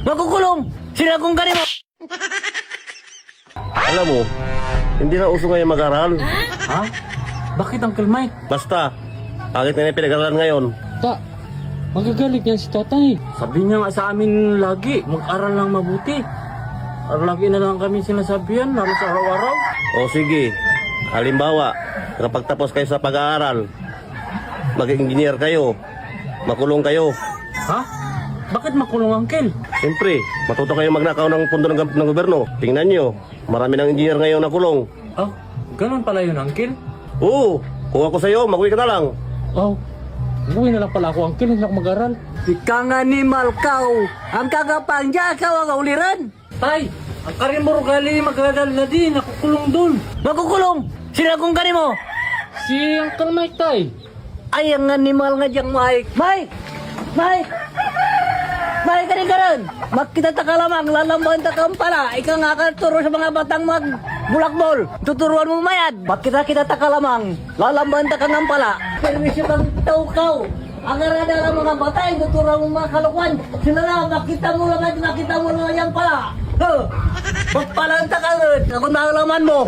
Makukulong! Sila kung ganito! Alam mo, hindi na uso ngayon mag-aral. Ha? Bakit Uncle Mike? Basta, pangit na yung pinag-aralan ngayon. Magagalit yan si tatay. Sabi niya nga sa amin lagi, mag-aral lang mabuti. Lagi na lang kami sinasabihan, lalo sa araw-araw. O sige, halimbawa, kapag tapos kayo sa pag-aaral, mag-engineer kayo, makulong kayo. Ha? Bakit makulong, Uncle? Siyempre, matuto kayo magnakaw ng pundo ng gobyerno. Tingnan nyo, marami ng engineer ngayon na kulong. Oh, ganun pala yun, Uncle? Oo, kung ako sa'yo, mag-uwi ka na lang. Oh, buhay na lang pala ako, Uncle. Hindi ako mag-aral. Ikang animal kau! Ang kagapangya ka ang uliran! Tay, ang karimoro gali mag-aral na din. Nakukulong dun. Makukulong! Sila kung ganito! Si Uncle Mike, tay. Ay, ang animal nga diyang Mike! Mike! Mike! Mike, kanin! Makita ta ka lamang, lalambahan ta kang pala. Ikaw nga ka turo sa mga batang bulakbol. Tuturuan mo mayad. Makita kita ta ka lamang, lalambahan ta kang pala. Permisyo kang taukaw. Ang arada ng mga batay, tuturuan mo mga kalukuan. Sila na, makita mo lang yan pala. Magpalang ta ka rin. Ako na alaman mo.